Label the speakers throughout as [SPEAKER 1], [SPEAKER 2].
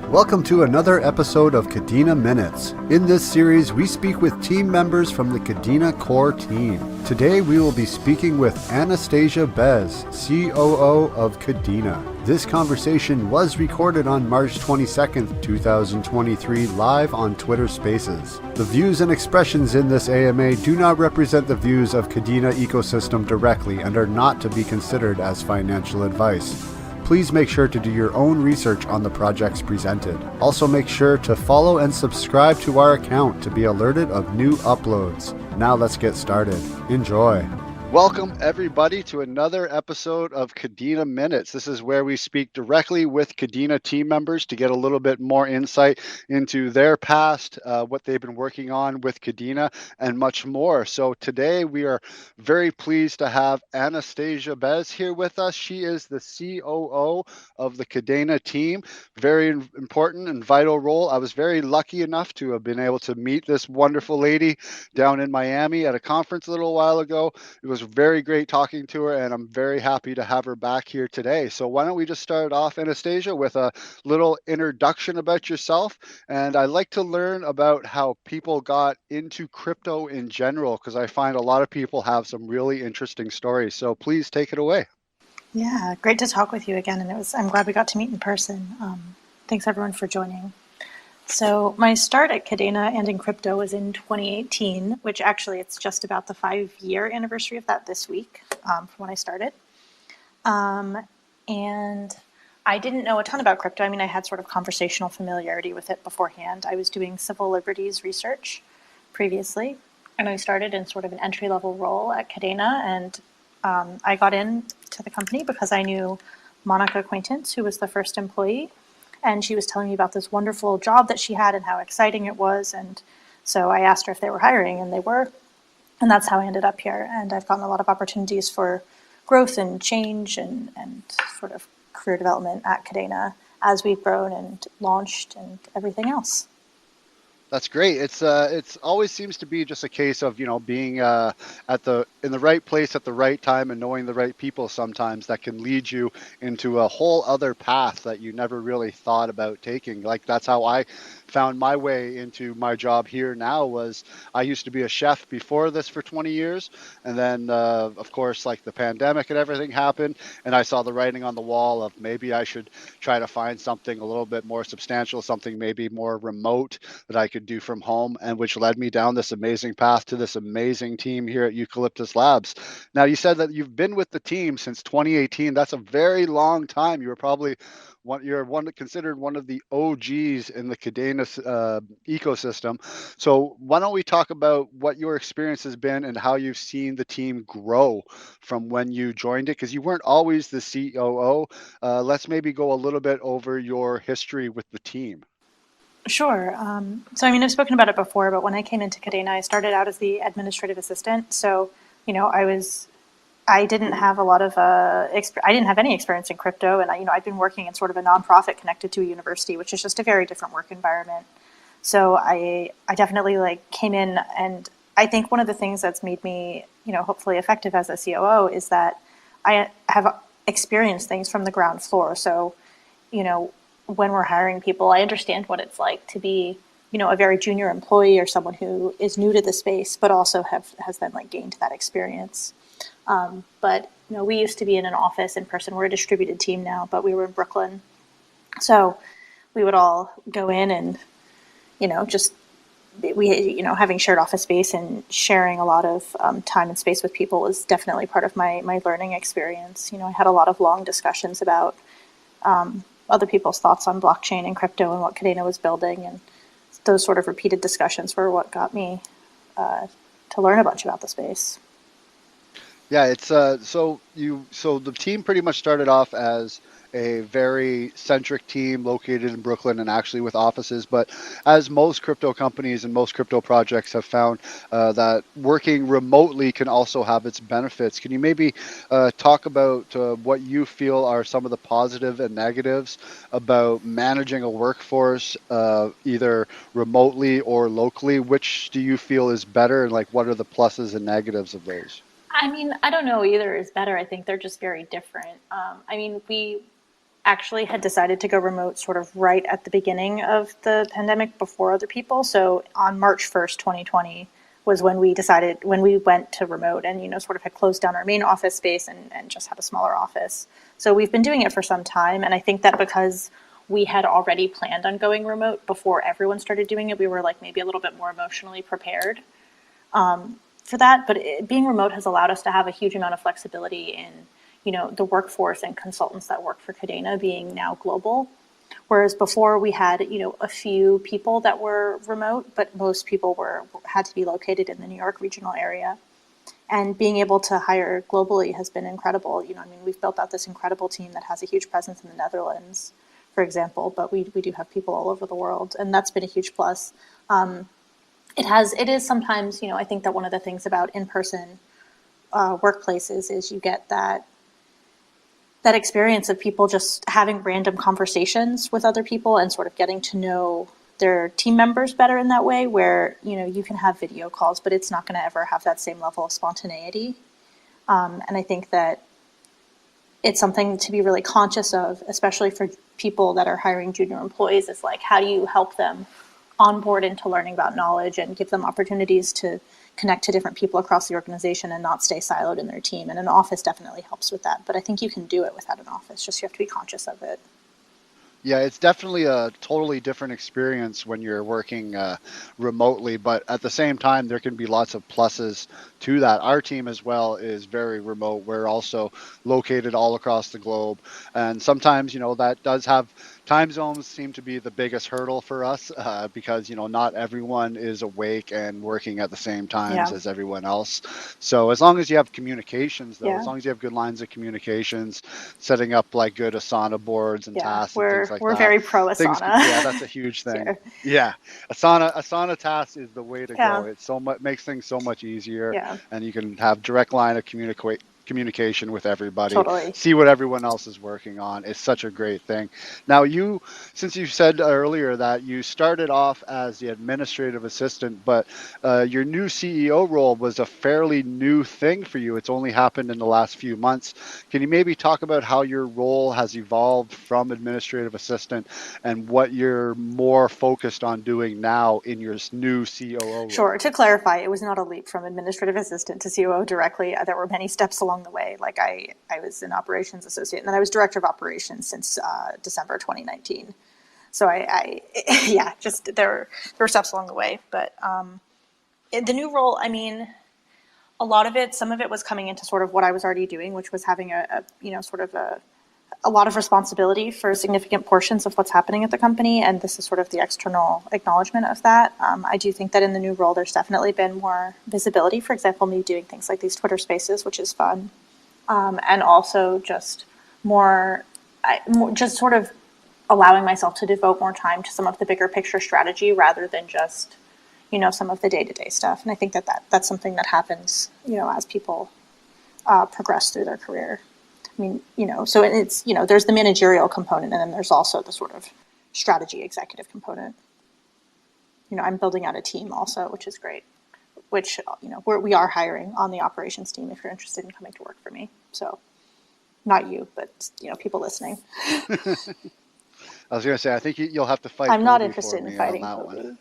[SPEAKER 1] Welcome to another episode of Kadena Minutes. In this series, we speak with team members from the Kadena core team. Today, we will be speaking with Anastasia Bez, COO of Kadena. This conversation was recorded on March 22nd, 2023, live on Twitter Spaces. The views and expressions in this AMA do not represent the views of Kadena Ecosystem directly and are not to be considered as financial advice. Please make sure to do your own research on the projects presented. Also make sure to follow and subscribe to our account to be alerted of new uploads. Now let's get started. Enjoy. Welcome everybody to another episode of Kadena Minutes. This is where we speak directly with Kadena team members to get a little bit more insight into their past, what they've been working on with Kadena, and much more. So today we are very pleased to have Anastasia Bez here with us. She is the COO of the Kadena team. Very important and vital role. I was very lucky enough to have been able to meet this wonderful lady down in Miami at a conference a little while ago. It was very great talking to her, and I'm very happy to have her back here today. So why don't we just start off, Anastasia, with a little introduction about yourself. And I'd like to learn about how people got into crypto in general, because I find a lot of people have some really interesting stories. So please take it away.
[SPEAKER 2] Yeah, great to talk with you again. And I'm glad we got to meet in person. Thanks everyone for joining. So my start at Kadena and in crypto was in 2018, which actually it's just about the 5-year anniversary of that this week from when I started. And I didn't know a ton about crypto. I mean, I had sort of conversational familiarity with it beforehand. I was doing civil liberties research previously, and I started in sort of an entry-level role at Kadena. And I got into the company because I knew Monica Acquaintance, who was the first employee. And she was telling me about this wonderful job that she had and how exciting it was. And so I asked her if they were hiring, and they were. And that's how I ended up here. And I've gotten a lot of opportunities for growth and change and sort of career development at Kadena as we've grown and launched and everything else.
[SPEAKER 1] That's great. It's always seems to be just a case of, being in the right place at the right time and knowing the right people sometimes that can lead you into a whole other path that you never really thought about taking. Like that's how I found my way into my job here now. Was I used to be a chef before this for 20 years, and then of course like the pandemic and everything happened, and I saw the writing on the wall of maybe I should try to find something a little bit more substantial, something maybe more remote that I could do from home, and which led me down this amazing path to this amazing team here at Eucalyptus Labs. Now, you said that you've been with the team since 2018. That's a very long time. You were probably considered one of the OGs in the Kadena ecosystem. So why don't we talk about what your experience has been and how you've seen the team grow from when you joined it? Because you weren't always the COO. Let's maybe go a little bit over your history with the team.
[SPEAKER 2] Sure. So, I mean, I've spoken about it before, but when I came into Kadena, I started out as the administrative assistant. So, I didn't have a lot of, I didn't have any experience in crypto. And, I'd been working in sort of a nonprofit connected to a university, which is just a very different work environment. So I definitely came in, and I think one of the things that's made me, hopefully effective as a COO is that I have experienced things from the ground floor. So, when we're hiring people, I understand what it's like to be, a very junior employee or someone who is new to the space, but also has then gained that experience. But we used to be in an office in person. We're a distributed team now, but we were in Brooklyn. So we would all go in and, having shared office space and sharing a lot of time and space with people was definitely part of my learning experience. I had a lot of long discussions about other people's thoughts on blockchain and crypto and what Kadena was building, and those sort of repeated discussions were what got me to learn a bunch about the space.
[SPEAKER 1] Yeah, it's so the team pretty much started off as a very centric team located in Brooklyn and actually with offices. But as most crypto companies and most crypto projects have found, that working remotely can also have its benefits. Can you maybe talk about what you feel are some of the positive and negatives about managing a workforce either remotely or locally? Which do you feel is better, and what are the pluses and negatives of those?
[SPEAKER 2] I mean, I don't know either is better. I think they're just very different. actually had decided to go remote sort of right at the beginning of the pandemic before other people. So on March 1st, 2020 was when we went to remote and, sort of had closed down our main office space and just had a smaller office. So we've been doing it for some time. And I think that because we had already planned on going remote before everyone started doing it, we were like maybe a little bit more emotionally prepared for that. But being remote has allowed us to have a huge amount of flexibility in, the workforce and consultants that work for Kadena being now global. Whereas before we had, a few people that were remote, but most people had to be located in the New York regional area. And being able to hire globally has been incredible. We've built out this incredible team that has a huge presence in the Netherlands, for example, but we do have people all over the world, and that's been a huge plus. It is sometimes, I think that one of the things about in-person workplaces is you get that experience of people just having random conversations with other people and sort of getting to know their team members better in that way, where, you can have video calls, but it's not going to ever have that same level of spontaneity. And I think that it's something to be really conscious of, especially for people that are hiring junior employees, is like, how do you help them onboard into learning about knowledge and give them opportunities to connect to different people across the organization and not stay siloed in their team. And an office definitely helps with that. But I think you can do it without an office, just you have to be conscious of it.
[SPEAKER 3] Yeah, it's definitely a totally different experience when you're working remotely, but at the same time, there can be lots of pluses to that. Our team as well is very remote. We're also located all across the globe. And sometimes, that does have time zones seem to be the biggest hurdle for us because, not everyone is awake and working at the same times as everyone else. So as long as you have communications, though, as long as you have good lines of communications, setting up like good Asana boards and tasks and things like
[SPEAKER 2] we're
[SPEAKER 3] that.
[SPEAKER 2] very pro Asana.
[SPEAKER 3] Yeah, that's a huge thing. Sure. Yeah, Asana tasks is the way to go. It makes things so much easier, and you can have direct line of communication with everybody.
[SPEAKER 2] Totally.
[SPEAKER 3] See what everyone else is working on. It's such a great thing. Now, since you said earlier that you started off as the administrative assistant, but your new CEO role was a fairly new thing for you. It's only happened in the last few months. Can you maybe talk about how your role has evolved from administrative assistant and what you're more focused on doing now in your new COO role?
[SPEAKER 2] Sure. To clarify, it was not a leap from administrative assistant to COO directly. There were many steps along the way. Like I was an operations associate, and then I was director of operations since December 2019. So there were steps along the way. But the new role, a lot of it, some of it was coming into sort of what I was already doing, which was having a lot of responsibility for significant portions of what's happening at the company, and this is sort of the external acknowledgement of that. I do think that in the new role, there's definitely been more visibility. For example, me doing things like these Twitter Spaces, which is fun, and also just just sort of allowing myself to devote more time to some of the bigger picture strategy rather than just, some of the day-to-day stuff. And I think that's something that happens, as people progress through their career. So it's, there's the managerial component, and then there's also the sort of strategy executive component. I'm building out a team also, which is great, which, we are hiring on the operations team if you're interested in coming to work for me. So not you, but, people listening.
[SPEAKER 3] I was going to say, I think you'll have to fight.
[SPEAKER 2] I'm not interested in fighting Kobe.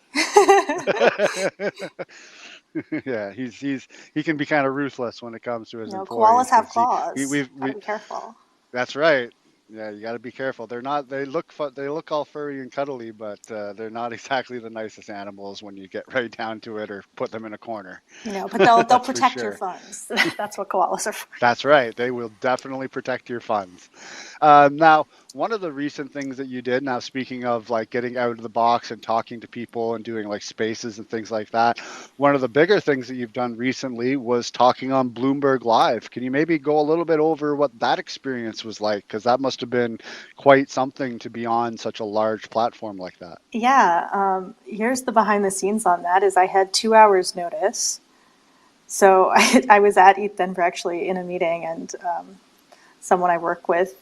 [SPEAKER 3] Yeah, he can be kind of ruthless when it comes to his employees.
[SPEAKER 2] Koalas have claws. Be careful.
[SPEAKER 3] That's right. Yeah, you got to be careful. They look all furry and cuddly, but they're not exactly the nicest animals when you get right down to it or put them in a corner.
[SPEAKER 2] But they'll protect your funds. That's what koalas are for.
[SPEAKER 3] That's right. They will definitely protect your funds. Now, one of the recent things that you did, now speaking of like getting out of the box and talking to people and doing like spaces and things like that, one of the bigger things that you've done recently was talking on Bloomberg Live. Can you maybe go a little bit over what that experience was like? Because that must have been quite something to be on such a large platform like that.
[SPEAKER 2] Yeah. Here's the behind the scenes on that is I had 2 hours notice. So I was at ETH Denver actually in a meeting, and someone I work with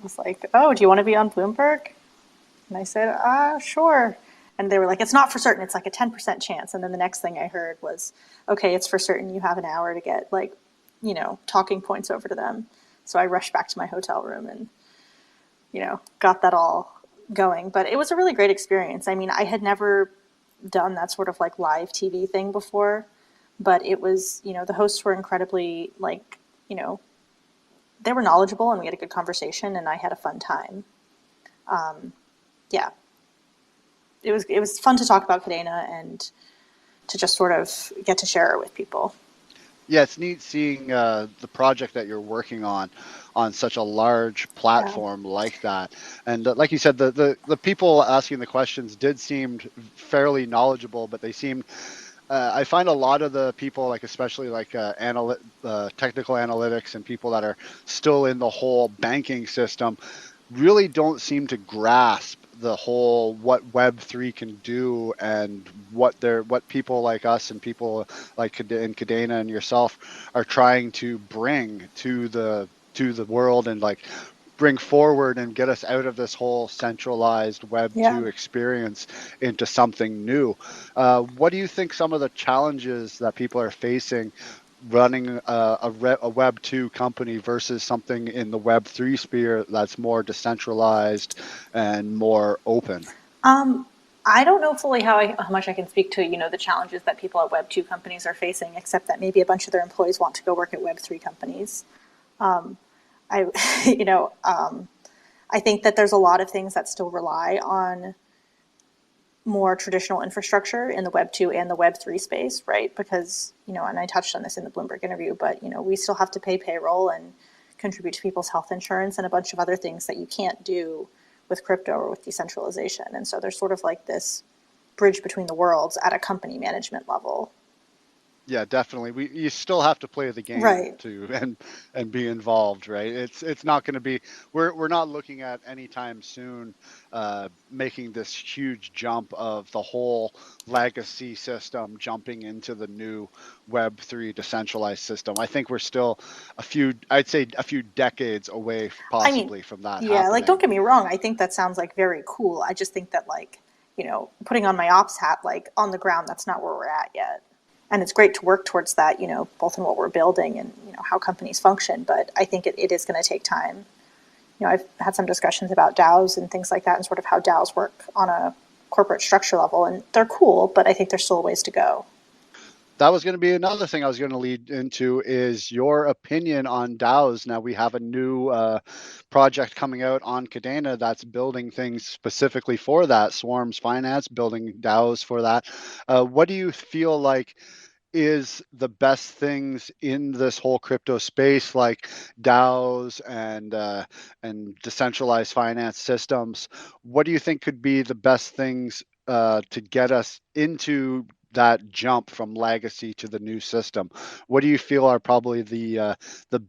[SPEAKER 2] was like, "Oh, do you want to be on Bloomberg?" And I said, "Sure." And they were like, "It's not for certain. It's like a 10% chance." And then the next thing I heard was, "Okay, it's for certain. You have an hour to get talking points over to them." So I rushed back to my hotel room and got that all going. But it was a really great experience. I mean, I had never done that sort of like live TV thing before, but it was, the hosts were incredibly like, they were knowledgeable and we had a good conversation and I had a fun time. Yeah, it was fun to talk about Kadena and to just sort of get to share it with people.
[SPEAKER 3] Yeah, it's neat seeing the project that you're working on such a large
[SPEAKER 2] Yeah.
[SPEAKER 3] platform like that. And like you said, the people asking the questions did seem fairly knowledgeable, but they seemed I find a lot of the people, like especially like technical analytics and people that are still in the whole banking system, really don't seem to grasp the whole what Web3 can do and what people like us and people like in Kadena and yourself are trying to bring to the world and like bring forward and get us out of this whole centralized Web
[SPEAKER 2] Yeah.
[SPEAKER 3] 2 experience into something new. What do you think some of the challenges that people are facing running a Web 2 company versus something in the Web 3 sphere that's more decentralized and more open?
[SPEAKER 2] I don't know fully how much I can speak to, the challenges that people at Web 2 companies are facing, except that maybe a bunch of their employees want to go work at Web 3 companies. I, I think that there's a lot of things that still rely on more traditional infrastructure in the Web 2 and the Web 3 space, right? Because, and I touched on this in the Bloomberg interview, but, we still have to pay payroll and contribute to people's health insurance and a bunch of other things that you can't do with crypto or with decentralization. And so there's sort of like this bridge between the worlds at a company management level.
[SPEAKER 3] Yeah, definitely. You still have to play the game
[SPEAKER 2] Right.
[SPEAKER 3] to and be involved, right? It's not going to be we're not looking at anytime soon making this huge jump of the whole legacy system jumping into the new Web3 decentralized system. I think we're still I'd say a few decades away
[SPEAKER 2] I mean,
[SPEAKER 3] possibly from that
[SPEAKER 2] yeah, like don't
[SPEAKER 3] happening.
[SPEAKER 2] get me wrong. I think that sounds like very cool. I just think that like, putting on my ops hat, like on the ground, that's not where we're at yet. And it's great to work towards that, both in what we're building and, how companies function. But I think it is going to take time. I've had some discussions about DAOs and things like that and sort of how DAOs work on a corporate structure level. And they're cool, but I think there's still a ways to go.
[SPEAKER 3] That was going to be another thing I was going to lead into is your opinion on DAOs. Now we have a new project coming out on Kadena that's building things specifically for that. Swarms Finance building DAOs for that. What do you feel like is the best things in this whole crypto space, like DAOs and decentralized finance systems? What do you think could be the best things to get us into that jump from legacy to the new system? What do you feel are probably the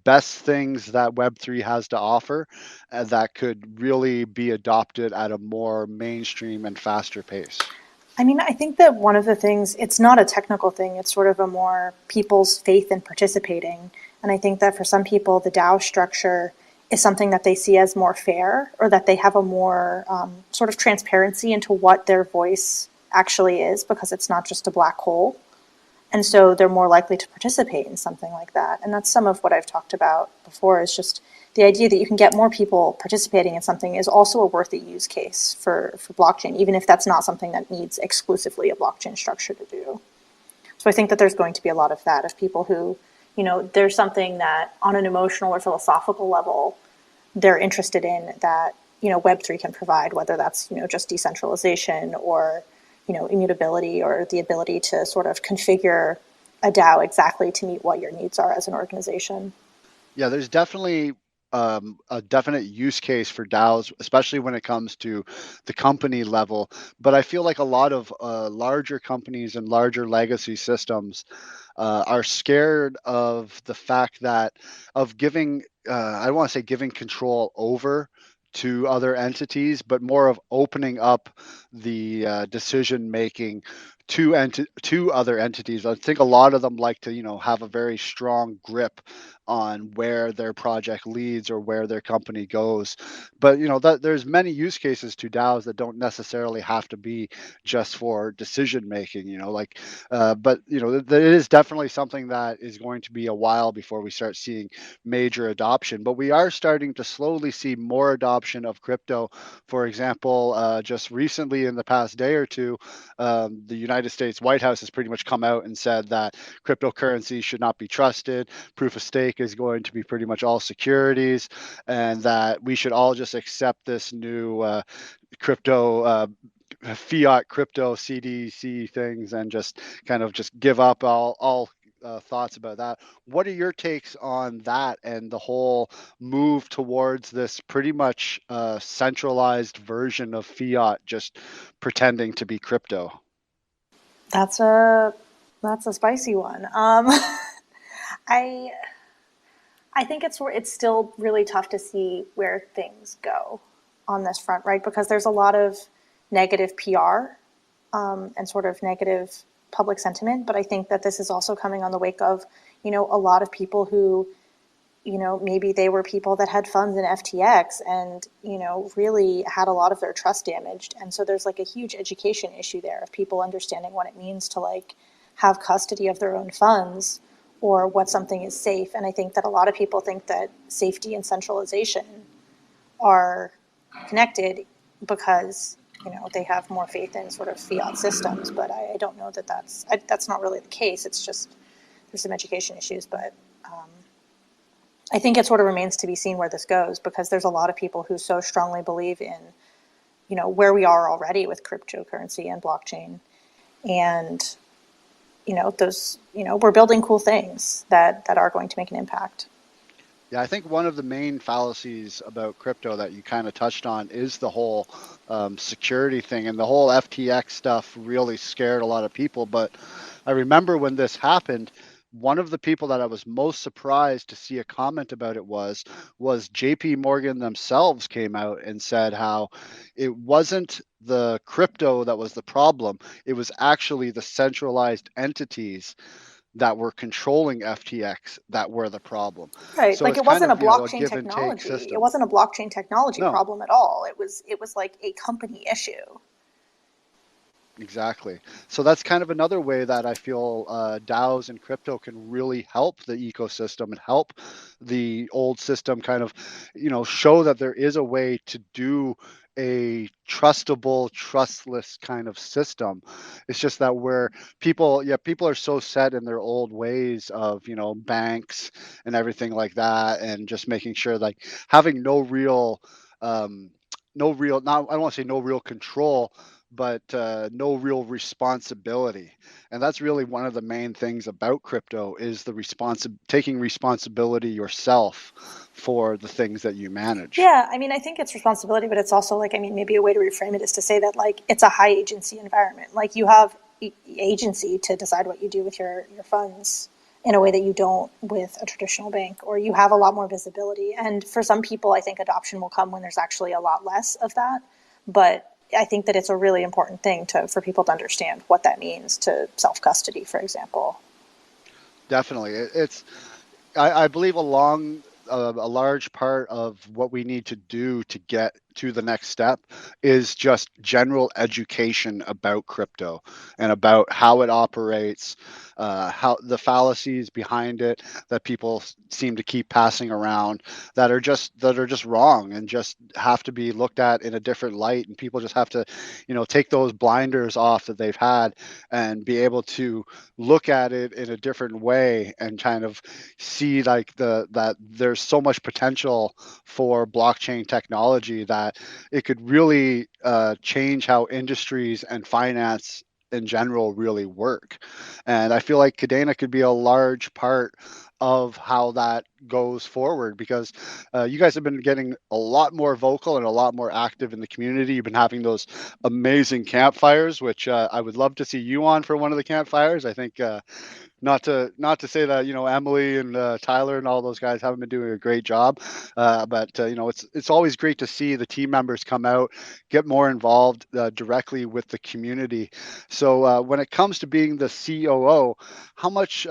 [SPEAKER 3] best things that Web3 has to offer that could really be adopted at a more mainstream and faster pace?
[SPEAKER 2] I mean, I think that one of the things, it's not a technical thing, it's sort of a more people's faith in participating. And I think that for some people, the DAO structure is something that they see as more fair, or that they have a more sort of transparency into what their voice actually is, because it's not just a black hole. And so they're more likely to participate in something like that. And that's some of what I've talked about before, is just the idea that you can get more people participating in something is also a worth it use case for blockchain, even if that's not something that needs exclusively a blockchain structure to do. So I think that there's going to be a lot of that, of people who, there's something that on an emotional or philosophical level, they're interested in that, Web3 can provide, whether that's, just decentralization or, immutability, or the ability to sort of configure a DAO exactly to meet what your needs are as an organization.
[SPEAKER 3] Yeah, there's definitely a definite use case for DAOs, especially when it comes to the company level. But I feel like a lot of larger companies and larger legacy systems are scared of the fact that of giving, I don't want to say giving control over to other entities, but more of opening up the decision making two other entities. I think a lot of them like to, have a very strong grip on where their project leads or where their company goes. But that there's many use cases to DAOs that don't necessarily have to be just for decision making. But it is definitely something that is going to be a while before we start seeing major adoption. But we are starting to slowly see more adoption of crypto. For example, just recently in the past day or two, the United States White House has pretty much come out and said that cryptocurrency should not be trusted. Proof of stake is going to be pretty much all securities, and that we should all just accept this new crypto. Fiat crypto CDC things and just kind of just give up all thoughts about that. What are your takes on that and the whole move towards this pretty much centralized version of fiat just pretending to be crypto?
[SPEAKER 2] That's a spicy one. I think it's still really tough to see where things go on this front, right? Because there's a lot of negative PR and sort of negative public sentiment. But I think that this is also coming on the wake of, a lot of people who, maybe they were people that had funds in FTX and, really had a lot of their trust damaged. And so there's like a huge education issue there of people understanding what it means to like have custody of their own funds or what something is safe. And I think that a lot of people think that safety and centralization are connected because they have more faith in sort of fiat systems, but I don't know that that's not really the case. It's just there's some education issues, but I think it sort of remains to be seen where this goes because there's a lot of people who so strongly believe in where we are already with cryptocurrency and blockchain, and those we're building cool things that are going to make an impact.
[SPEAKER 3] Yeah, I think one of the main fallacies about crypto that you kind of touched on is the whole security thing, and the whole FTX stuff really scared a lot of people. But I remember when this happened, one of the people that I was most surprised to see a comment about it was JP Morgan themselves came out and said how it wasn't the crypto that was the problem. It was actually the centralized entities that were controlling FTX that were the problem.
[SPEAKER 2] Right.
[SPEAKER 3] So
[SPEAKER 2] Like
[SPEAKER 3] it's
[SPEAKER 2] it
[SPEAKER 3] kind
[SPEAKER 2] wasn't a
[SPEAKER 3] of, a
[SPEAKER 2] blockchain
[SPEAKER 3] give and take
[SPEAKER 2] technology. It
[SPEAKER 3] system.
[SPEAKER 2] wasn't a blockchain technology
[SPEAKER 3] No,
[SPEAKER 2] problem at all. It was like a company issue.
[SPEAKER 3] exactly. So that's kind of another way that I feel DAOs and crypto can really help the ecosystem and help the old system kind of, show that there is a way to do a trustable, trustless kind of system. It's just that where people are so set in their old ways of, banks and everything like that, and just making sure like having um, not I don't want to say no real control, but no real responsibility. And that's really one of the main things about crypto is the taking responsibility yourself for the things that you manage.
[SPEAKER 2] Yeah, I mean, I think it's responsibility, but it's also like, I mean, maybe a way to reframe it is to say that like it's a high agency environment. Like you have agency to decide what you do with your funds in a way that you don't with a traditional bank, or you have a lot more visibility. And for some people, I think adoption will come when there's actually a lot less of that. But I think that it's a really important thing for people to understand what that means to self-custody, for example.
[SPEAKER 3] Definitely. I believe a large part of what we need to do to get to the next step is just general education about crypto and about how it operates, how the fallacies behind it that people seem to keep passing around that are just wrong and just have to be looked at in a different light, and people just have to take those blinders off that they've had and be able to look at it in a different way and kind of see like that there's so much potential for blockchain technology that it could really change how industries and finance in general really work. And I feel like Kadena could be a large part of how that goes forward, because you guys have been getting a lot more vocal and a lot more active in the community. You've been having those amazing campfires, which I would love to see you on for one of the campfires. I think not to say that Emily and Tyler and all those guys haven't been doing a great job, but it's always great to see the team members come out, get more involved directly with the community. So when it comes to being the COO, how much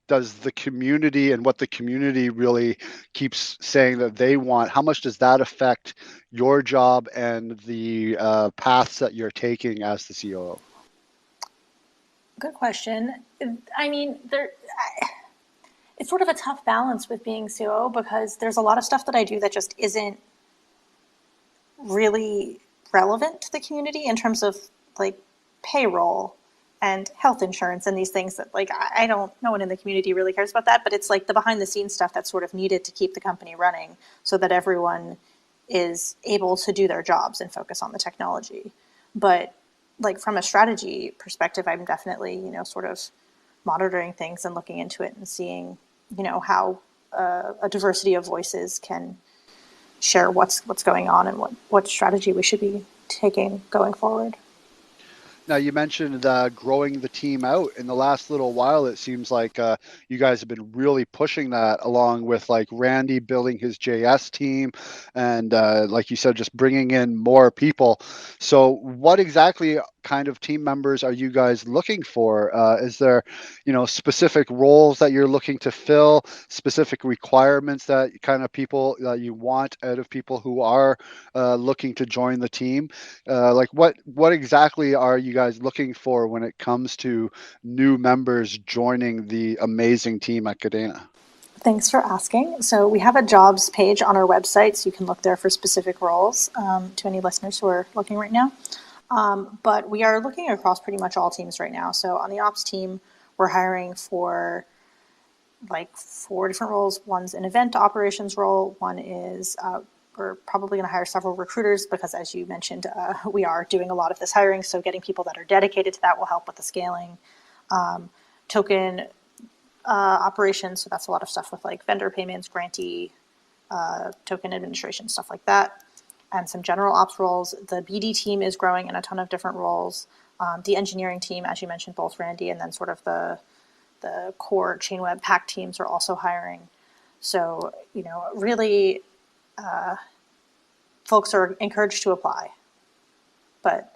[SPEAKER 3] does the community and what the community really keeps saying that they want, how much does that affect your job and the paths that you're taking as the COO?
[SPEAKER 2] Good question. I mean, it's sort of a tough balance with being COO because there's a lot of stuff that I do that just isn't really relevant to the community in terms of like payroll and health insurance and these things that like I don't, no one in the community really cares about that, but it's like the behind the scenes stuff that's sort of needed to keep the company running so that everyone is able to do their jobs and focus on the technology. But like from a strategy perspective, I'm definitely, sort of monitoring things and looking into it and seeing, how a diversity of voices can share what's going on and what strategy we should be taking going forward.
[SPEAKER 3] Now, you mentioned growing the team out in the last little while. It seems like you guys have been really pushing that, along with like Randy building his JS team, and like you said, just bringing in more people. So, what exactly kind of team members are you guys looking for? Is there, specific roles that you're looking to fill, specific requirements that kind of people that you want out of people who are looking to join the team? Like what exactly are you guys looking for when it comes to new members joining the amazing team at Kadena?
[SPEAKER 2] Thanks for asking. So we have a jobs page on our website, so you can look there for specific roles to any listeners who are looking right now. But we are looking across pretty much all teams right now. So on the ops team, we're hiring for like 4 different roles. One's an event operations role. One is we're probably going to hire several recruiters because, as you mentioned, we are doing a lot of this hiring. So getting people that are dedicated to that will help with the scaling. Token operations, so that's a lot of stuff with like vendor payments, grantee, token administration, stuff like that, and some general ops roles. The BD team is growing in a ton of different roles. The engineering team, as you mentioned, both Randy and then sort of the core Chainweb Pack teams are also hiring. So, really folks are encouraged to apply. But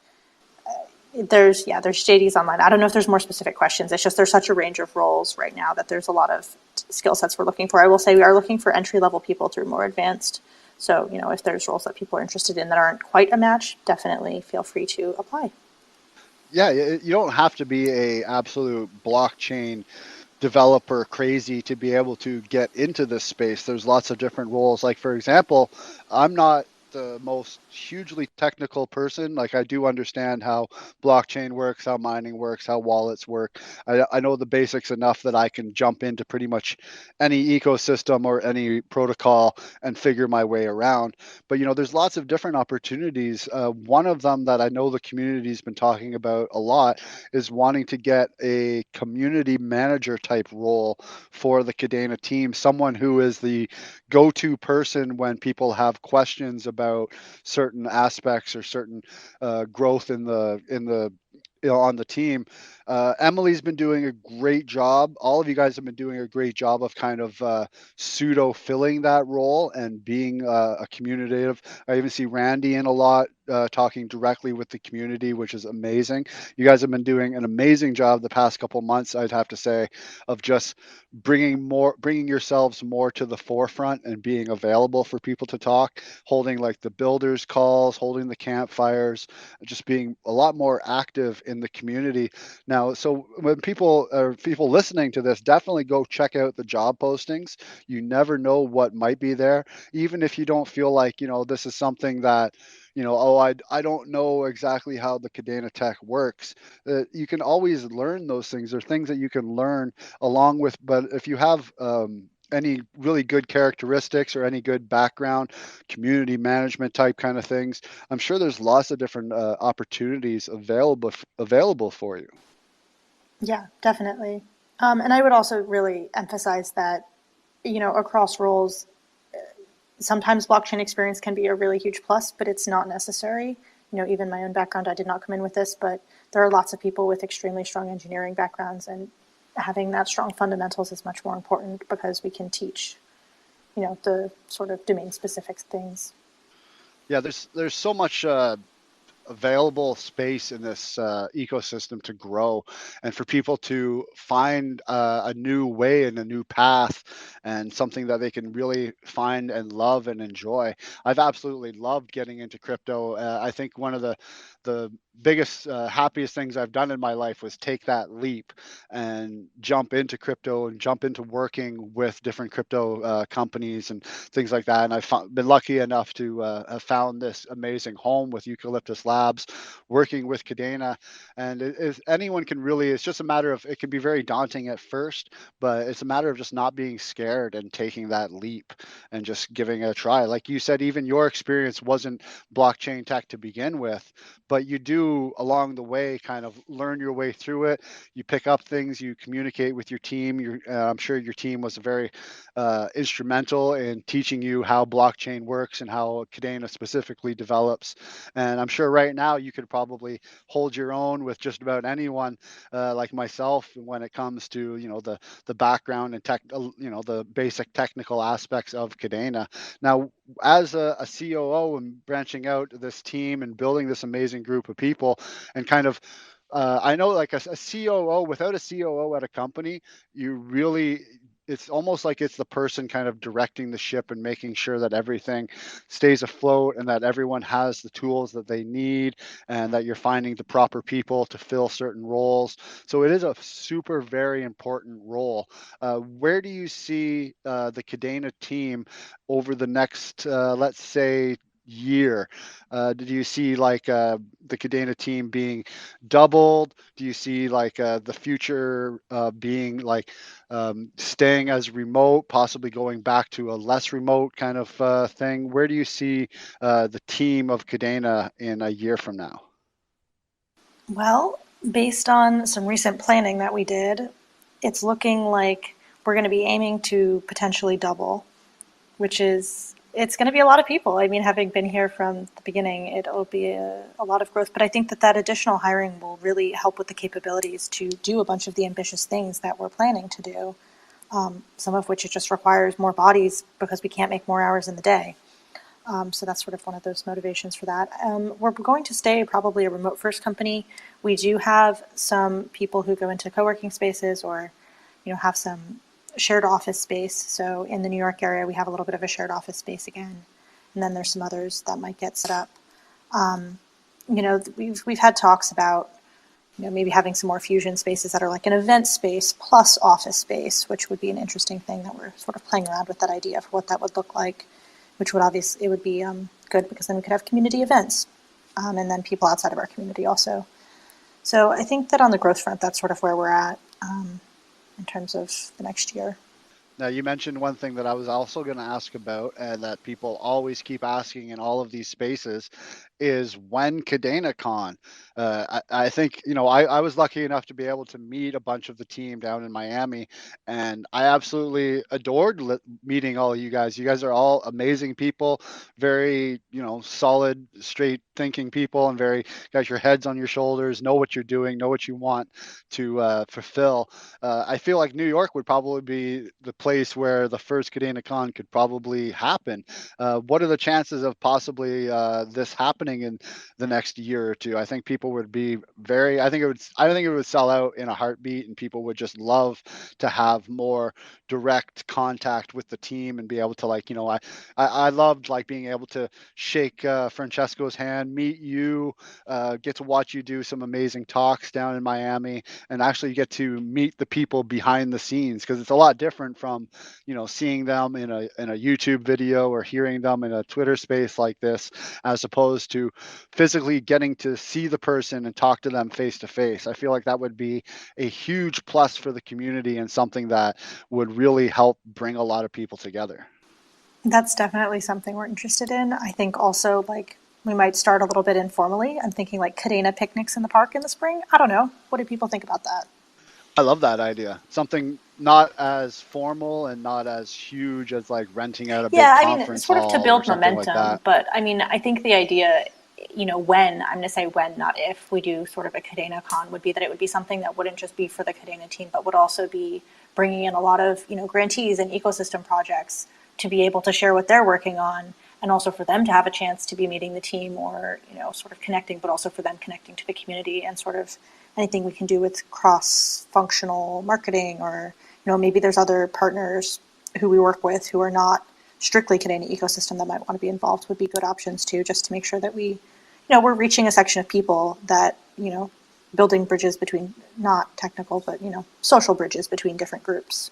[SPEAKER 2] there's JDs online. I don't know if there's more specific questions. It's just there's such a range of roles right now that there's a lot of skill sets we're looking for. I will say we are looking for entry-level people through more advanced. So, if there's roles that people are interested in that aren't quite a match, definitely feel free to apply.
[SPEAKER 3] Yeah, you don't have to be a absolute blockchain developer crazy to be able to get into this space. There's lots of different roles. Like, for example, I'm not the most hugely technical person. Like, I do understand how blockchain works, how mining works, how wallets work. I know the basics enough that I can jump into pretty much any ecosystem or any protocol and figure my way around. But there's lots of different opportunities. One of them that I know the community's been talking about a lot is wanting to get a community manager type role for the Kadena team, someone who is the go-to person when people have questions about certain aspects or certain growth in the on the team. Emily's been doing a great job. All of you guys have been doing a great job of kind of pseudo filling that role and being a communicative. I even see Randy in a lot, talking directly with the community, which is amazing. You guys have been doing an amazing job the past couple months, I'd have to say, of just bringing yourselves more to the forefront and being available for people to talk, holding like the builders calls, holding the campfires, just being a lot more active in the community. Now, so when people listening to this, definitely go check out the job postings. You never know what might be there, even if you don't feel like this is something that I don't know exactly how the Kadena tech works. You can always learn those things. There are things that you can learn along with, but if you have any really good characteristics or any good background, community management type kind of things, I'm sure there's lots of different opportunities available for you.
[SPEAKER 2] Yeah, definitely. And I would also really emphasize that, across roles, sometimes blockchain experience can be a really huge plus, but it's not necessary. Even my own background, I did not come in with this, but there are lots of people with extremely strong engineering backgrounds and having that strong fundamentals is much more important because we can teach, the sort of domain specific things.
[SPEAKER 3] Yeah, there's so much available space in this ecosystem to grow and for people to find a new way and a new path and something that they can really find and love and enjoy. I've absolutely loved getting into crypto. I think one of the biggest happiest things I've done in my life was take that leap and jump into crypto and jump into working with different crypto companies and things like that. And I've been lucky enough to have found this amazing home with Eucalyptus Labs, working with Kadena. And anyone can really, it's just a matter of, it can be very daunting at first, but it's a matter of just not being scared and taking that leap and just giving it a try. Like you said, even your experience wasn't blockchain tech to begin with, but you do along the way kind of learn your way through it. You pick up things, you communicate with your team. I'm sure your team was very instrumental in teaching you how blockchain works and how Kadena specifically develops. And I'm sure right now you could probably hold your own with just about anyone like myself when it comes to the background and the basic technical aspects of Kadena. Now, as a COO and branching out this team and building this amazing group of people and kind of I know like a COO, without a COO at a company, you really, it's almost like it's the person kind of directing the ship and making sure that everything stays afloat and that everyone has the tools that they need and that you're finding the proper people to fill certain roles. So it is a super, very important role. Where do you see the Kadena team over the next, let's say, year? Did you see like the Kadena team being doubled? Do you see like the future being like staying as remote, possibly going back to a less remote kind of thing? Where do you see the team of Kadena in a year from now?
[SPEAKER 2] Well, based on some recent planning that we did, it's looking like we're going to be aiming to potentially double, which is, it's going to be a lot of people. I mean, having been here from the beginning, it'll be a lot of growth. But I think that additional hiring will really help with the capabilities to do a bunch of the ambitious things that we're planning to do, some of which it just requires more bodies because we can't make more hours in the day. So that's sort of one of those motivations for that. We're going to stay probably a remote first company. We do have some people who go into co-working spaces or, have some shared office space. So in the New York area, we have a little bit of a shared office space again. And then there's some others that might get set up. We've had talks about, maybe having some more fusion spaces that are like an event space plus office space, which would be an interesting thing that we're sort of playing around with that idea for what that would look like, which would obviously, it would be good because then we could have community events and then people outside of our community also. So I think that on the growth front, that's sort of where we're at in terms of the next year.
[SPEAKER 3] Now, you mentioned one thing that I was also going to ask about, and that people always keep asking in all of these spaces, is when KadenaCon. I think, I was lucky enough to be able to meet a bunch of the team down in Miami, and I absolutely adored meeting all of you guys. You guys are all amazing people, very, solid, straight thinking people, and very, got your heads on your shoulders, know what you're doing, know what you want to fulfill. I feel like New York would probably be the place where the first KadenaCon could probably happen. What are the chances of possibly this happening in the next year or two? I think people would be I think it would sell out in a heartbeat, and people would just love to have more direct contact with the team and be able to I loved like being able to shake Francesco's hand, meet you, get to watch you do some amazing talks down in Miami, and actually get to meet the people behind the scenes, because it's a lot different from seeing them in a YouTube video or hearing them in a Twitter space like this, as opposed to physically getting to see the person and talk to them face to face. I feel like that would be a huge plus for the community and something that would really help bring a lot of people together.
[SPEAKER 2] That's definitely something we're interested in. I think also like we might start a little bit informally. I'm thinking like Kadena picnics in the park in the spring. I don't know. What do people think about that?
[SPEAKER 3] I love that idea. Something not as formal and not as huge as like renting out a big
[SPEAKER 2] Yeah, I mean,
[SPEAKER 3] conference
[SPEAKER 2] sort of to
[SPEAKER 3] hall or
[SPEAKER 2] build
[SPEAKER 3] something like
[SPEAKER 2] momentum,
[SPEAKER 3] that.
[SPEAKER 2] but I mean, I think the idea when, I'm going to say when, not if, we do sort of a KadenaCon, would be that it would be something that wouldn't just be for the Kadena team, but would also be bringing in a lot of, grantees and ecosystem projects to be able to share what they're working on, and also for them to have a chance to be meeting the team or, sort of connecting, but also for them connecting to the community and sort of anything we can do with cross-functional marketing, or, maybe there's other partners who we work with who are not strictly Kadena Ecosystem that might want to be involved, would be good options too, just to make sure that we, we're reaching a section of people that, building bridges between, not technical, but, social bridges between different groups.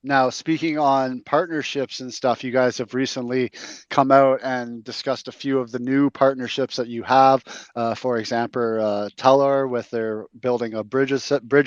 [SPEAKER 3] Now, speaking on partnerships and stuff, you guys have recently come out and discussed a few of the new partnerships that you have. For example, Teller with their building a bridge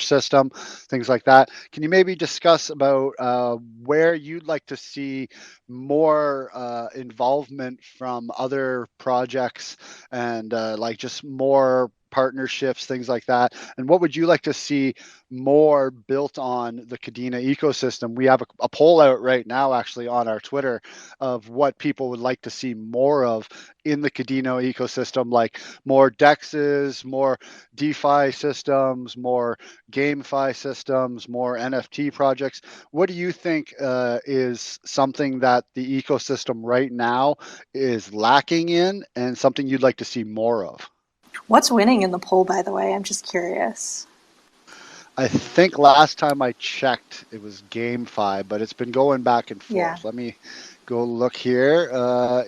[SPEAKER 3] system, things like that. Can you maybe discuss about where you'd like to see more involvement from other projects and like just more partnerships, things like that? And what would you like to see more built on the Kadena ecosystem? We have a poll out right now actually on our Twitter of what people would like to see more of in the Kadena ecosystem, like more DEXs, more DeFi systems, more GameFi systems, more NFT projects. What do you think is something that the ecosystem right now is lacking in and something you'd like to see more of?
[SPEAKER 2] What's winning in the poll, by the way? I'm just curious.
[SPEAKER 3] I think last time I checked, it was GameFi, but it's been going back and forth.
[SPEAKER 2] Yeah.
[SPEAKER 3] Let me go look here.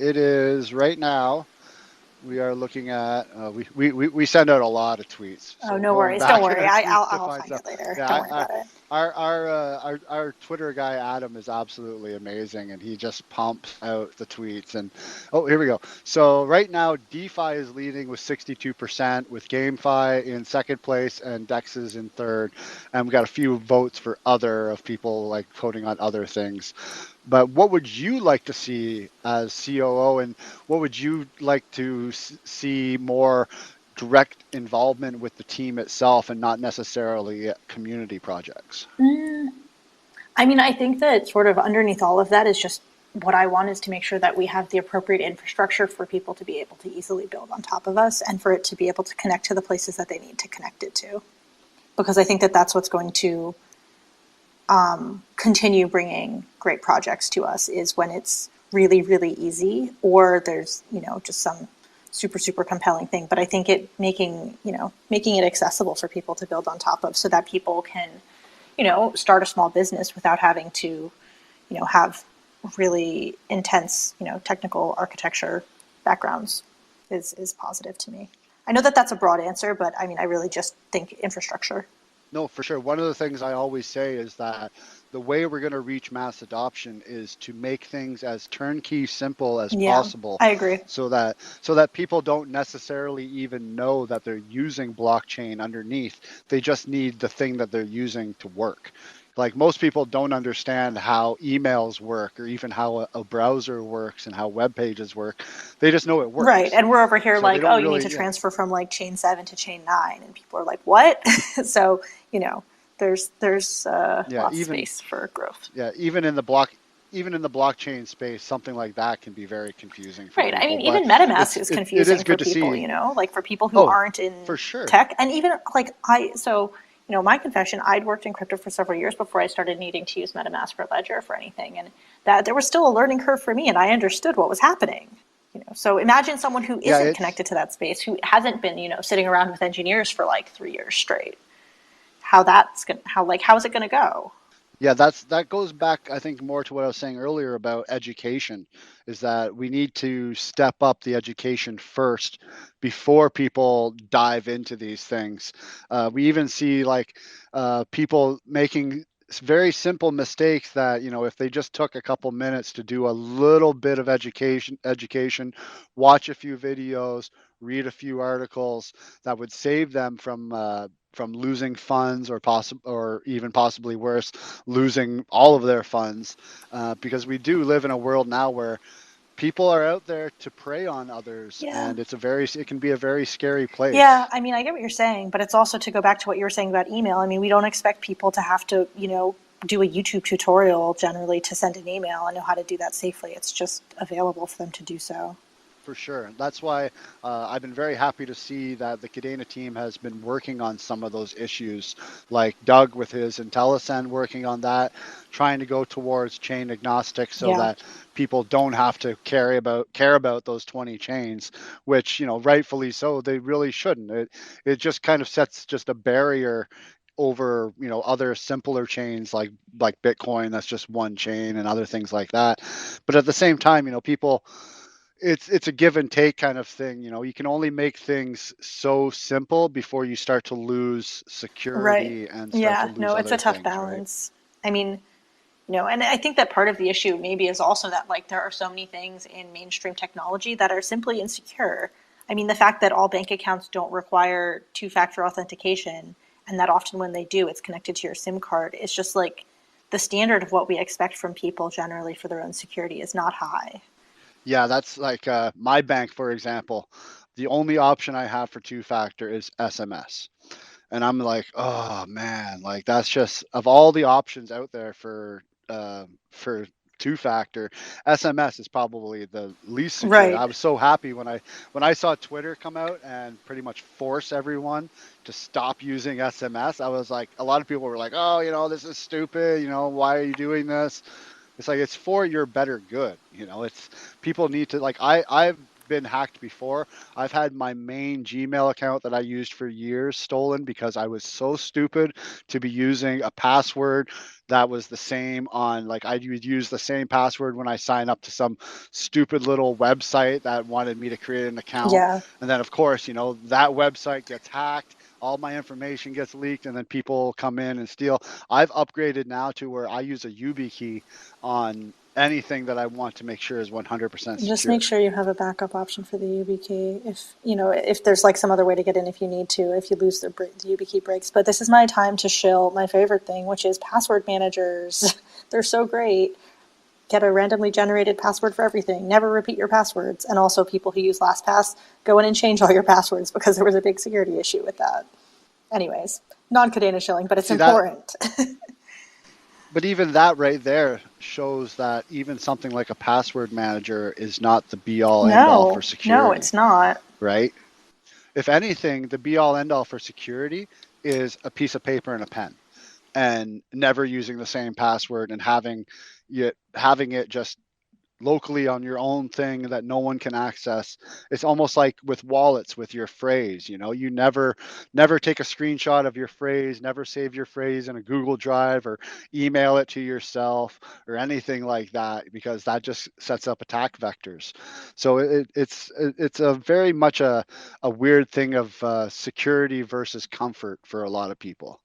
[SPEAKER 3] It is right now. We are looking at. We send out a lot of tweets.
[SPEAKER 2] So no worries. Don't worry. I'll find it later.
[SPEAKER 3] Yeah,
[SPEAKER 2] don't worry about it.
[SPEAKER 3] Our Twitter guy Adam is absolutely amazing, and he just pumps out the tweets. And here we go. So right now, DeFi is leading with 62%, with GameFi in second place, and DEX is in third. And we got a few votes for other of people like voting on other things. But what would you like to see as COO, and what would you like to see more direct involvement with the team itself and not necessarily community projects?
[SPEAKER 2] I think that sort of underneath all of that is just what I want is to make sure that we have the appropriate infrastructure for people to be able to easily build on top of us, and for it to be able to connect to the places that they need to connect it to. Because I think that that's what's going to continue bringing great projects to us, is when it's really, really easy, or there's, just some super, super compelling thing. But I think making it accessible for people to build on top of, so that people can, start a small business without having to, have really intense, technical architecture backgrounds is positive to me. I know that that's a broad answer, but I really just think infrastructure.
[SPEAKER 3] No, for sure. One of the things I always say is that the way we're going to reach mass adoption is to make things as turnkey simple as possible.
[SPEAKER 2] I agree.
[SPEAKER 3] So that people don't necessarily even know that they're using blockchain underneath. They just need the thing that they're using to work. Like, most people don't understand how emails work, or even how a browser works and how web pages work. They just know it works.
[SPEAKER 2] Right. And we're over here
[SPEAKER 3] So
[SPEAKER 2] like, you need to transfer from like chain 7 to chain 9. And people are like, what? So, there's lots of space for growth.
[SPEAKER 3] Yeah. Even in the blockchain space, something like that can be very confusing for people.
[SPEAKER 2] Even MetaMask is confusing for people, like for people who aren't in tech. And even like my confession, I'd worked in crypto for several years before I started needing to use MetaMask for Ledger for anything. And that there was still a learning curve for me, and I understood what was happening. So imagine someone who isn't connected to that space, who hasn't been, sitting around with engineers for like 3 years straight. How is it going to go?
[SPEAKER 3] Yeah, that goes back, I think, more to what I was saying earlier about education, is that we need to step up the education first before people dive into these things. We even see people making very simple mistakes that, if they just took a couple minutes to do a little bit of education, watch a few videos, read a few articles, that would save them from losing funds, or even possibly worse, losing all of their funds, because we do live in a world now where people are out there to prey on others, and it can be a very scary place.
[SPEAKER 2] Yeah, I get what you're saying, but it's also, to go back to what you were saying about email. We don't expect people to have to, do a YouTube tutorial generally to send an email and know how to do that safely. It's just available for them to do so.
[SPEAKER 3] for sure. That's why I've been very happy to see that the Kadena team has been working on some of those issues, like Doug with his IntelliSend working on that, trying to go towards chain agnostic so
[SPEAKER 2] Yeah.
[SPEAKER 3] that people don't have to care about those 20 chains, which, rightfully so, they really shouldn't. It just kind of sets just a barrier over, other simpler chains like Bitcoin, that's just one chain, and other things like that. But at the same time, people, it's a give and take kind of thing. You can only make things so simple before you start to lose
[SPEAKER 2] Right.
[SPEAKER 3] security and start to
[SPEAKER 2] Yeah.
[SPEAKER 3] lose
[SPEAKER 2] No, it's a
[SPEAKER 3] other
[SPEAKER 2] tough
[SPEAKER 3] things, right?
[SPEAKER 2] balance. I mean, and I think that part of the issue maybe is also that like there are so many things in mainstream technology that are simply insecure. I mean, the fact that all bank accounts don't require two-factor authentication, and that often when they do, it's connected to your SIM card, is just like the standard of what we expect from people generally for their own security is not high.
[SPEAKER 3] Yeah, that's like my bank, for example. The only option I have for two factor is SMS. And I'm like, oh man, like that's just of all the options out there for two factor, SMS is probably the least secure.
[SPEAKER 2] Right.
[SPEAKER 3] I was so happy when I saw Twitter come out and pretty much force everyone to stop using SMS. I was like, a lot of people were like, oh, this is stupid. Why are you doing this? It's like it's for your better good. It's people need to like I've been hacked before. I've had my main Gmail account that I used for years stolen because I was so stupid to be using a password that was the same on like I would use the same password when I sign up to some stupid little website that wanted me to create an account.
[SPEAKER 2] Yeah.
[SPEAKER 3] And then of course, that website gets hacked, all my information gets leaked, and then people come in and steal. I've upgraded now to where I use a YubiKey on anything that I want to make sure is 100%
[SPEAKER 2] Just make
[SPEAKER 3] secure.
[SPEAKER 2] sure you have a backup option for the YubiKey. If there's like some other way to get in if you need to, if you lose the YubiKey breaks. But this is my time to shill my favorite thing, which is password managers. They're so great. Get a randomly generated password for everything. Never repeat your passwords. And also people who use LastPass, go in and change all your passwords because there was a big security issue with that. Anyways, non-Kadena shilling, but it's
[SPEAKER 3] See that,
[SPEAKER 2] important.
[SPEAKER 3] but even that right there shows that even something like a password manager is not the be all end all for
[SPEAKER 2] No,
[SPEAKER 3] security,
[SPEAKER 2] it's not.
[SPEAKER 3] right? If anything, the be all end all for security is a piece of paper and a pen, and never using the same password and having it just locally on your own thing that no one can access. It's almost like with wallets with your phrase, you never take a screenshot of your phrase, never save your phrase in a Google Drive or email it to yourself or anything like that, because that just sets up attack vectors. So it's a very much a weird thing of security versus comfort for a lot of people.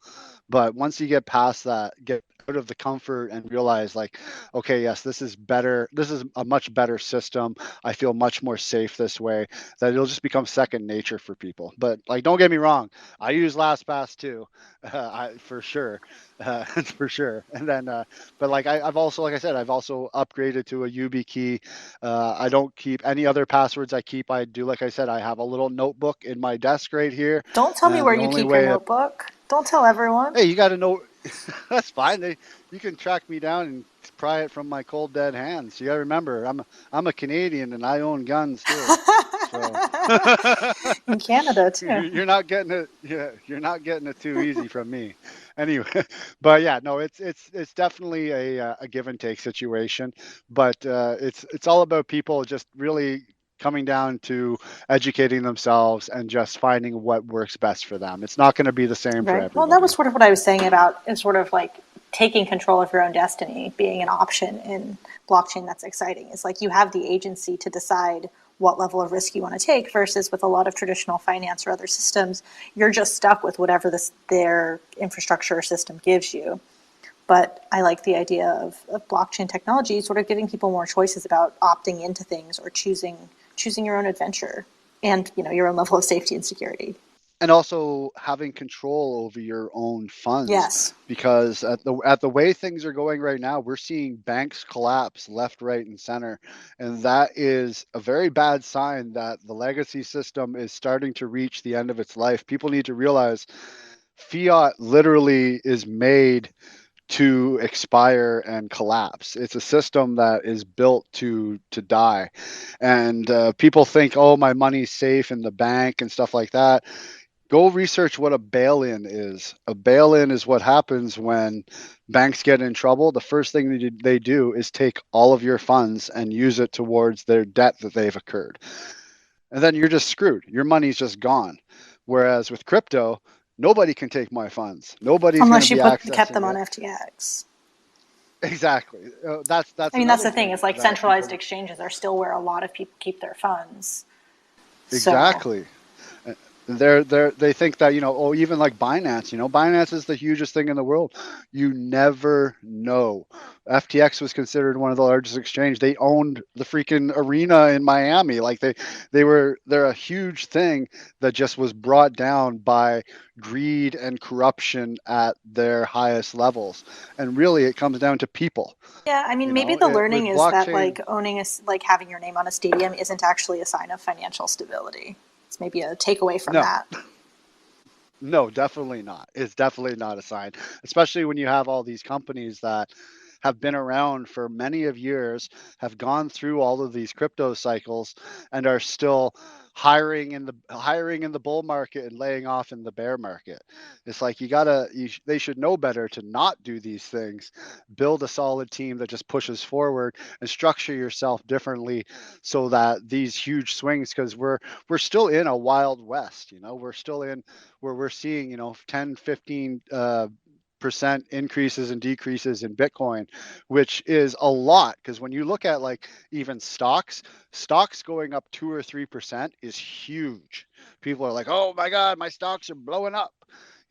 [SPEAKER 3] But once you get past that, get out of the comfort and realize like, okay, yes, this is better. This is a much better system. I feel much more safe this way, that it'll just become second nature for people. But like, don't get me wrong. I use LastPass too, for sure, for sure. And then, but like I've also, like I said, I've also upgraded to a YubiKey. I don't keep any other passwords. I keep, I do, like I said, I have a little notebook in my desk right here.
[SPEAKER 2] Don't tell me
[SPEAKER 3] And
[SPEAKER 2] where
[SPEAKER 3] the
[SPEAKER 2] you
[SPEAKER 3] only
[SPEAKER 2] keep your
[SPEAKER 3] way,
[SPEAKER 2] notebook. Don't tell everyone.
[SPEAKER 3] hey, you got to know. That's fine. You can track me down and pry it from my cold dead hands. You got to remember, I'm a Canadian and I own guns too. So
[SPEAKER 2] In Canada, too.
[SPEAKER 3] you're not getting it. Yeah, you're not getting it too easy from me. Anyway, but yeah, no, it's definitely a give and take situation. But it's all about people just really coming down to educating themselves and just finding what works best for them. It's not going to be the same for
[SPEAKER 2] Right. Well, that was
[SPEAKER 3] everybody.
[SPEAKER 2] sort of what I was saying about is sort of like taking control of your own destiny being an option in blockchain that's exciting. It's like you have the agency to decide what level of risk you want to take versus with a lot of traditional finance or other systems, you're just stuck with whatever their infrastructure or system gives you. But I like the idea of blockchain technology sort of giving people more choices about opting into things or choosing your own adventure and your own level of safety and security.
[SPEAKER 3] And also having control over your own funds,
[SPEAKER 2] Yes.
[SPEAKER 3] because at the way things are going right now, we're seeing banks collapse left, right, and center, and that is a very bad sign that the legacy system is starting to reach the end of its life. People need to realize fiat literally is made to expire and collapse. It's a system that is built to die. And people think, oh, my money's safe in the bank and stuff like that. Go research what a bail-in is. A bail-in is what happens when banks get in trouble. The first thing they do is take all of your funds and use it towards their debt that they've incurred. And then you're just screwed. Your money's just gone. Whereas with crypto, nobody can take my funds. Nobody's going to
[SPEAKER 2] Unless you
[SPEAKER 3] be
[SPEAKER 2] kept them
[SPEAKER 3] accessing
[SPEAKER 2] on
[SPEAKER 3] it.
[SPEAKER 2] FTX.
[SPEAKER 3] Exactly. That's
[SPEAKER 2] I mean, that's
[SPEAKER 3] another
[SPEAKER 2] the thing,
[SPEAKER 3] thing
[SPEAKER 2] is like
[SPEAKER 3] that
[SPEAKER 2] centralized
[SPEAKER 3] people...
[SPEAKER 2] exchanges are still where a lot of people keep their funds. So,
[SPEAKER 3] Exactly. They think that, oh, even like Binance, Binance is the hugest thing in the world. You never know. FTX was considered one of the largest exchange. They owned the freaking arena in Miami. Like they're a huge thing that just was brought down by greed and corruption at their highest levels. And really it comes down to people.
[SPEAKER 2] yeah, I mean, maybe the learning
[SPEAKER 3] With
[SPEAKER 2] is that
[SPEAKER 3] blockchain.
[SPEAKER 2] like like having your name on a stadium isn't actually a sign of financial stability. It's maybe a takeaway from
[SPEAKER 3] No.
[SPEAKER 2] that.
[SPEAKER 3] No, definitely not. It's definitely not a sign, especially when you have all these companies that have been around for many of years, have gone through all of these crypto cycles, and are still hiring in the bull market and laying off in the bear market. It's like they should know better to not do these things. Build a solid team that just pushes forward, and structure yourself differently so that these huge swings, because we're still in a wild west. We're still in where we're seeing 10, 15 percent increases and decreases in Bitcoin, which is a lot, because when you look at like even stocks going up 2 or 3% is huge. People are like, oh my God, my stocks are blowing up,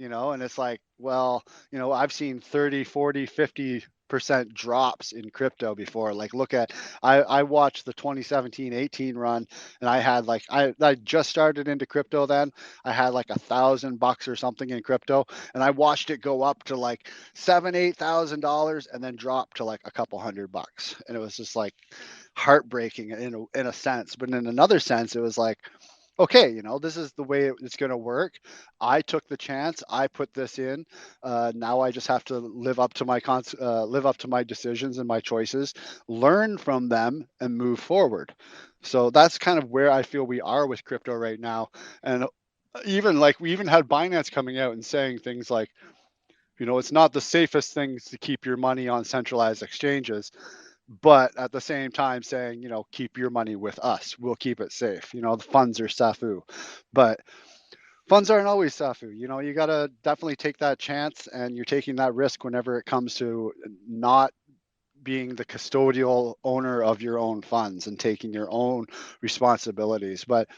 [SPEAKER 3] and it's like, well, I've seen 30, 40, 50% drops in crypto before. Like look at, I watched the 2017-18 run, and I had like, I just started into crypto then. I had like $1,000 or something in crypto, and I watched it go up to like $7,000-8,000 and then drop to like a couple $100. And it was just like heartbreaking in a sense. But in another sense, it was like, okay, this is the way it's going to work. I took the chance. I put this in. Now I just have to live up to my decisions and my choices, learn from them, and move forward. So that's kind of where I feel we are with crypto right now. And even like we even had Binance coming out and saying things like, it's not the safest things to keep your money on centralized exchanges, but at the same time saying, keep your money with us. We'll keep it safe. The funds are SAFU, but funds aren't always SAFU. You got to definitely take that chance, and you're taking that risk whenever it comes to not being the custodial owner of your own funds and taking your own responsibilities. But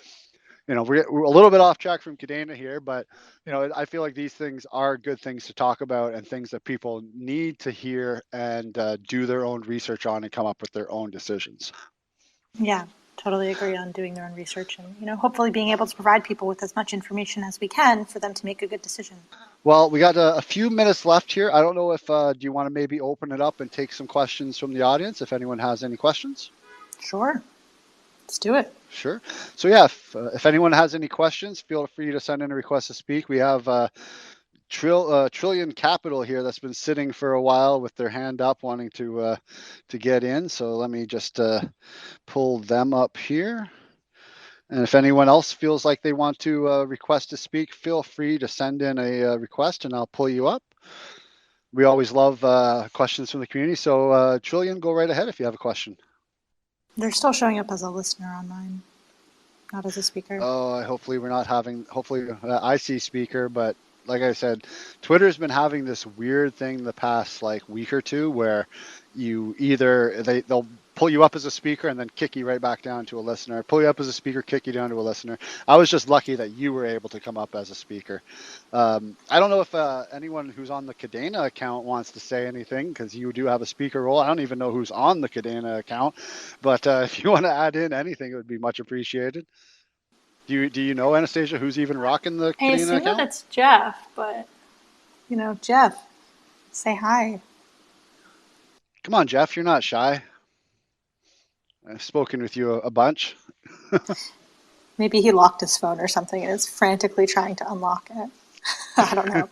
[SPEAKER 3] we're a little bit off track from Kadena here, but I feel like these things are good things to talk about, and things that people need to hear and do their own research on and come up with their own decisions.
[SPEAKER 2] Yeah, totally agree on doing their own research and, hopefully being able to provide people with as much information as we can for them to make a good decision.
[SPEAKER 3] Well, we got a few minutes left here. I don't know if do you want to maybe open it up and take some questions from the audience, if anyone has any questions?
[SPEAKER 2] Sure. Let's do it.
[SPEAKER 3] Sure. So yeah, if anyone has any questions, feel free to send in a request to speak. We have Trillion Capital here that's been sitting for a while with their hand up, wanting to get in. So let me just pull them up here. And if anyone else feels like they want to request to speak, feel free to send in a request, and I'll pull you up. We always love questions from the community. So Trillion, go right ahead if you have a question.
[SPEAKER 2] They're still showing up as a listener on mine, not as a speaker.
[SPEAKER 3] Oh, hopefully I see speaker, but like I said, Twitter's been having this weird thing the past like week or two where you they'll pull you up as a speaker and then kick you right back down to a listener. Pull you up as a speaker, kick you down to a listener. I was just lucky that you were able to come up as a speaker. I don't know if anyone who's on the Kadena account wants to say anything, because you do have a speaker role. I don't even know who's on the Kadena account, but if you want to add in anything, it would be much appreciated. Do you know, Anastasia, who's even rocking the
[SPEAKER 2] I
[SPEAKER 3] Kadena
[SPEAKER 2] assume
[SPEAKER 3] account?
[SPEAKER 2] that it's Jeff, but, Jeff, say hi.
[SPEAKER 3] Come on, Jeff, you're not shy. I've spoken with you a bunch.
[SPEAKER 2] Maybe he locked his phone or something and is frantically trying to unlock it. I don't know.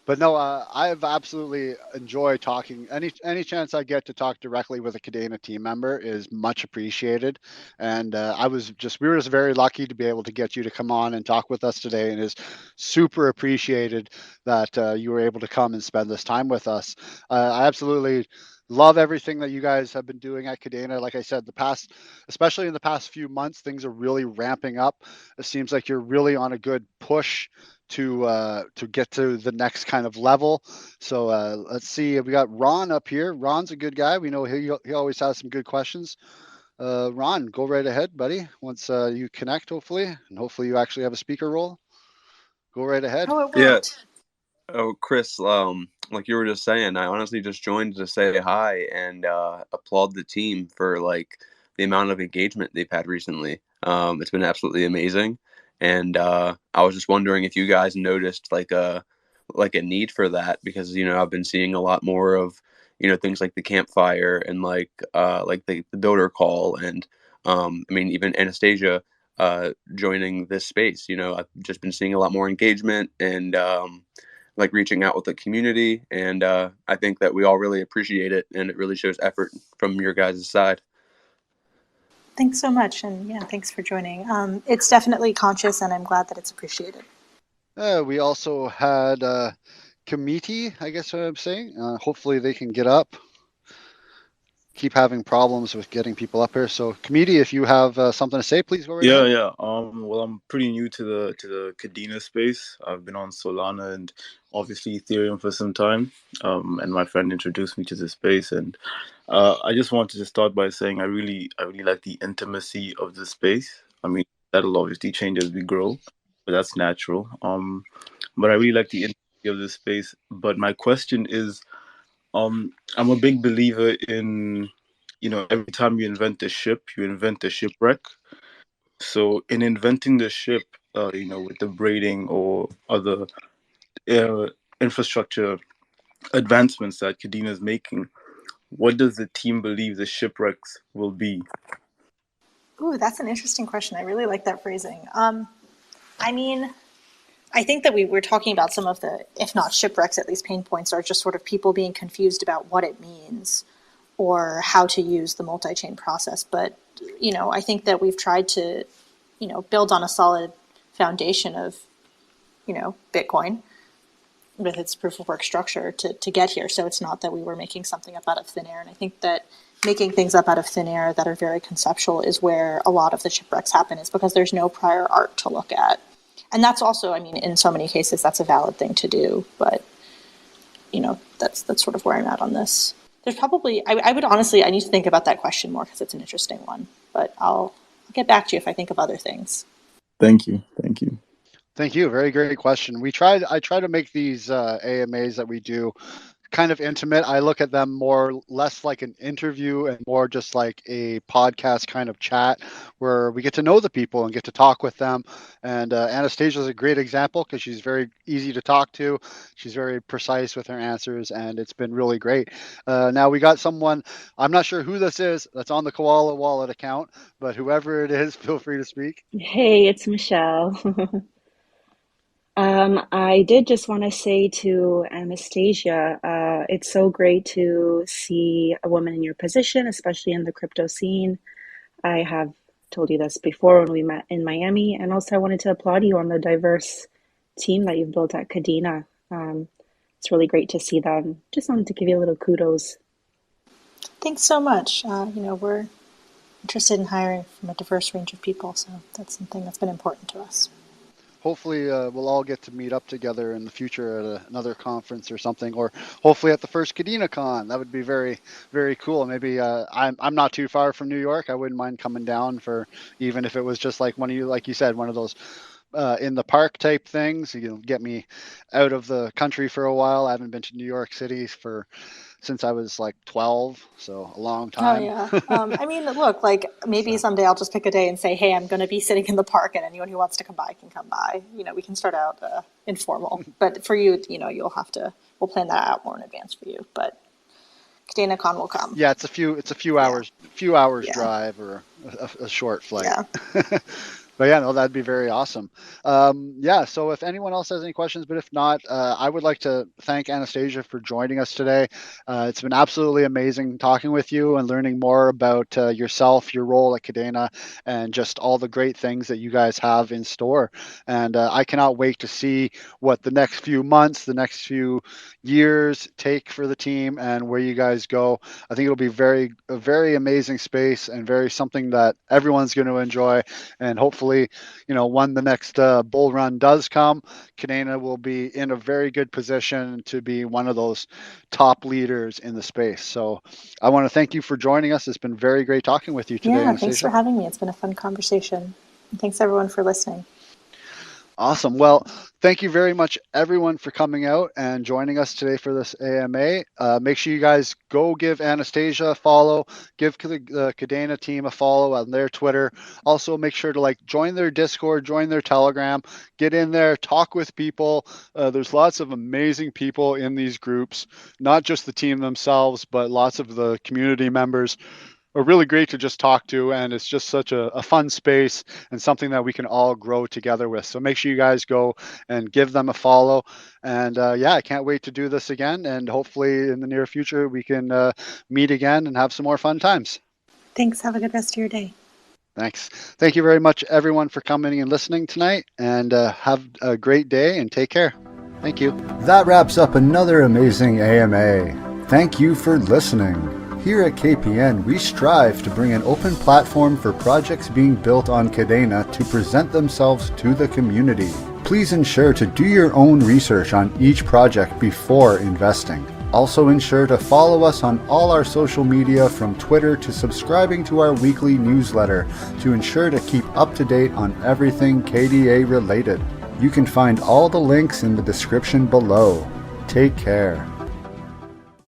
[SPEAKER 3] But no, I've absolutely enjoyed talking. Any chance I get to talk directly with a Kadena team member is much appreciated. And we were just very lucky to be able to get you to come on and talk with us today, and it's super appreciated that you were able to come and spend this time with us. I absolutely love everything that you guys have been doing at Kadena. Like I said, especially in the past few months, things are really ramping up. It seems like you're really on a good push to get to the next kind of level. So let's see. We got Ron up here. Ron's a good guy. We know he always has some good questions. Ron, go right ahead, buddy. Once you connect, hopefully, and hopefully you actually have a speaker role. Go right ahead.
[SPEAKER 2] Oh, it
[SPEAKER 4] Yeah.
[SPEAKER 2] worked.
[SPEAKER 4] Oh, Chris, like you were just saying, I honestly just joined to say hi and applaud the team for like the amount of engagement they've had recently. It's been absolutely amazing, and I was just wondering if you guys noticed like a need for that, because I've been seeing a lot more of things like the campfire and like the builder call, and I mean even Anastasia joining this space. I've just been seeing a lot more engagement and like reaching out with the community, and I think that we all really appreciate it, and it really shows effort from your guys' side.
[SPEAKER 2] Thanks so much, and yeah, thanks for joining. It's definitely conscious, and I'm glad that it's appreciated.
[SPEAKER 3] We also had committee, I guess what I'm saying. Hopefully they can get up. Keep having problems with getting people up here. So, committee, if you have something to say, please go right ahead.
[SPEAKER 5] Yeah. Well, I'm pretty new to the Kadena space. I've been on Solana and obviously Ethereum for some time. And my friend introduced me to the space, and I just wanted to start by saying I really like the intimacy of the space. I mean, that'll obviously change as we grow, but that's natural. But I really like the intimacy of the space. But my question is, I'm a big believer in, every time you invent a ship, you invent a shipwreck. So in inventing the ship, with the braiding or other infrastructure advancements that Kadena is making, what does the team believe the shipwrecks will be?
[SPEAKER 2] Ooh, that's an interesting question. I really like that phrasing. I mean, I think that we were talking about some of the, if not shipwrecks, at least pain points are just sort of people being confused about what it means or how to use the multi-chain process. But, I think that we've tried to, build on a solid foundation of, Bitcoin with its proof of work structure to get here. So it's not that we were making something up out of thin air. And I think that making things up out of thin air that are very conceptual is where a lot of the shipwrecks happen, is because there's no prior art to look at. And that's also, I mean, in so many cases, that's a valid thing to do. But, that's sort of where I'm at on this. There's probably, I would honestly, I need to think about that question more because it's an interesting one. But I'll get back to you if I think of other things.
[SPEAKER 5] Thank you.
[SPEAKER 3] Thank you. Very great question. I try to make these AMAs that we do kind of intimate. I look at them less like an interview and more just like a podcast kind of chat where we get to know the people and get to talk with them. And Anastasia is a great example because she's very easy to talk to. She's very precise with her answers, and it's been really great. Now we got someone, I'm not sure who this is, that's on the Koala Wallet account, but whoever it is, feel free to speak.
[SPEAKER 6] Hey, it's Michelle. I did just want to say to Anastasia, it's so great to see a woman in your position, especially in the crypto scene. I have told you this before when we met in Miami, and also I wanted to applaud you on the diverse team that you've built at Kadena. It's really great to see that. Just wanted to give you a little kudos.
[SPEAKER 2] Thanks so much. We're interested in hiring from a diverse range of people, so that's something that's been important to us.
[SPEAKER 3] Hopefully we'll all get to meet up together in the future at another conference or something, or hopefully at the first KadenaCon. That would be very, very cool. Maybe I'm not too far from New York. I wouldn't mind coming down for, even if it was just like like you said, one of those in the park type things. Get me out of the country for a while. I haven't been to New York City since I was like 12, so a long time.
[SPEAKER 2] Oh, yeah. I mean, look, like maybe someday I'll just pick a day and say, hey, I'm going to be sitting in the park and anyone who wants to come by can come by. We can start out informal. But for you, we'll plan that out more in advance for you. But KadenaCon will come.
[SPEAKER 3] Yeah, it's a few hours drive or a short flight.
[SPEAKER 2] Yeah.
[SPEAKER 3] But yeah, no, that'd be very awesome. Yeah, so if anyone else has any questions, but if not, I would like to thank Anastasia for joining us today. It's been absolutely amazing talking with you and learning more about yourself, your role at Kadena, and just all the great things that you guys have in store. And I cannot wait to see what the next few months, the next few years take for the team and where you guys go. I think it'll be a very amazing space and very something that everyone's going to enjoy. And hopefully, when the next bull run does come, Kadena will be in a very good position to be one of those top leaders in the space. So I want to thank you for joining us. It's been very great talking with you today,
[SPEAKER 2] Yeah,
[SPEAKER 3] Anastasia.
[SPEAKER 2] thanks for having me. It's been a fun conversation. And thanks everyone for listening.
[SPEAKER 3] Awesome. Well, thank you very much, everyone, for coming out and joining us today for this AMA. Make sure you guys go give Anastasia a follow, give the Kadena team a follow on their Twitter. Also, make sure to join their Discord, join their Telegram, get in there, talk with people. There's lots of amazing people in these groups, not just the team themselves, but lots of the community members are really great to just talk to, and it's just such a fun space and something that we can all grow together with. So make sure you guys go and give them a follow. And I can't wait to do this again, and hopefully in the near future we can meet again and have some more fun times.
[SPEAKER 2] Thanks. Have a good rest of your day.
[SPEAKER 3] Thanks. Thank you very much, everyone, for coming and listening tonight, and have a great day and take care. Thank you.
[SPEAKER 1] That wraps up another amazing AMA. Thank you for listening. Here at KPN, we strive to bring an open platform for projects being built on Kadena to present themselves to the community. Please ensure to do your own research on each project before investing. Also ensure to follow us on all our social media from Twitter to subscribing to our weekly newsletter to ensure to keep up to date on everything KDA related. You can find all the links in the description below. Take care.